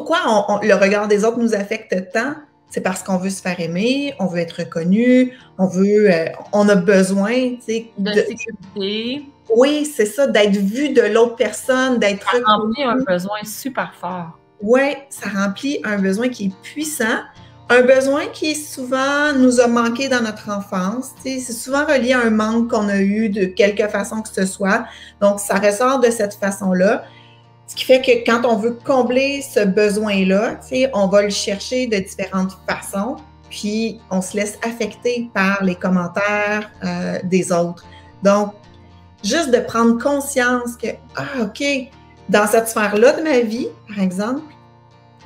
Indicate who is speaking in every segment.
Speaker 1: pourquoi le regard des autres nous affecte tant? C'est parce qu'on veut se faire aimer, on veut être reconnu, on a besoin, tu sais,
Speaker 2: de sécurité.
Speaker 1: Oui, c'est ça, d'être vu de l'autre personne, d'être reconnu.
Speaker 2: Ça remplit un besoin super fort.
Speaker 1: Oui, ça remplit un besoin qui est puissant, un besoin qui souvent nous a manqué dans notre enfance. C'est souvent relié à un manque qu'on a eu de quelque façon que ce soit. Donc, ça ressort de cette façon-là. Ce qui fait que quand on veut combler ce besoin-là, on va le chercher de différentes façons, puis on se laisse affecter par les commentaires des autres. Donc, juste de prendre conscience que, OK, dans cette sphère-là de ma vie, par exemple,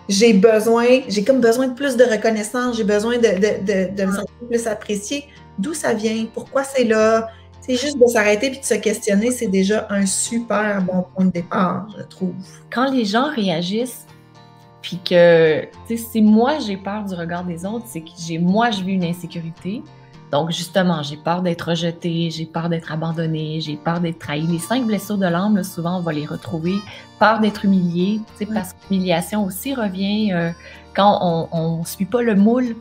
Speaker 1: j'ai comme besoin de plus de reconnaissance, j'ai besoin de me sentir plus appréciée. D'où ça vient? Pourquoi c'est là? C'est juste de s'arrêter puis de se questionner, c'est déjà un super bon point de départ, je trouve.
Speaker 2: Quand les gens réagissent, puis que, si moi j'ai peur du regard des autres, c'est que moi je vis une insécurité. Donc justement, j'ai peur d'être rejetée, j'ai peur d'être abandonnée, j'ai peur d'être trahie. Les 5 blessures de l'âme, là, souvent on va les retrouver. Peur d'être humiliée, parce que l'humiliation aussi revient quand on ne suit pas le moule,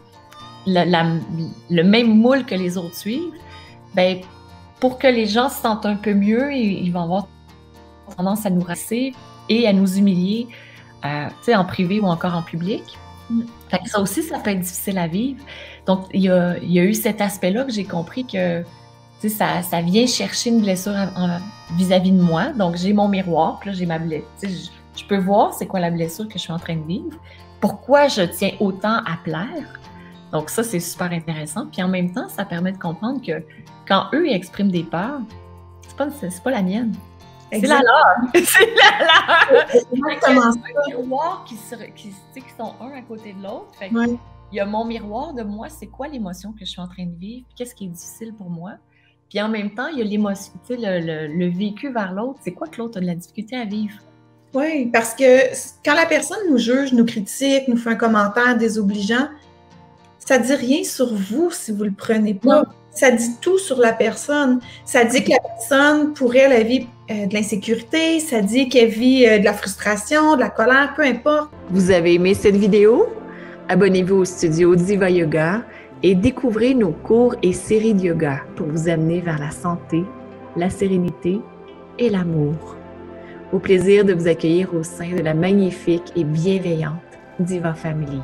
Speaker 2: le même moule que les autres suivent. Ben, pour que les gens se sentent un peu mieux, ils vont avoir tendance à nous racisser et à nous humilier, en privé ou encore en public. Fait que ça aussi, ça peut être difficile à vivre. Donc, il y a eu cet aspect-là que j'ai compris que ça vient chercher une blessure vis-à-vis de moi. Donc, j'ai mon miroir, puis là, j'ai ma blessure. Je peux voir c'est quoi la blessure que je suis en train de vivre. Pourquoi je tiens autant à plaire. Donc, ça, c'est super intéressant. Puis en même temps, ça permet de comprendre que quand eux, ils expriment des peurs, c'est pas la mienne. C'est la leur. C'est la leur.
Speaker 1: Exactement ça.
Speaker 2: Il y a un miroir qui sont un à côté de l'autre. Il y a mon miroir de moi, c'est quoi l'émotion que je suis en train de vivre, qu'est-ce qui est difficile pour moi. Puis en même temps, il y a l'émotion, le vécu vers l'autre, c'est quoi que l'autre a de la difficulté à vivre.
Speaker 1: Oui, parce que quand la personne nous juge, nous critique, nous fait un commentaire désobligeant, ça dit rien sur vous si vous le prenez pas. Non. Ça dit tout sur la personne. Ça dit que la personne, pour elle, elle vit de l'insécurité, ça dit qu'elle vit de la frustration, de la colère, peu importe.
Speaker 3: Vous avez aimé cette vidéo? Abonnez-vous au studio Diva Yoga et découvrez nos cours et séries de yoga pour vous amener vers la santé, la sérénité et l'amour. Au plaisir de vous accueillir au sein de la magnifique et bienveillante Diva Family.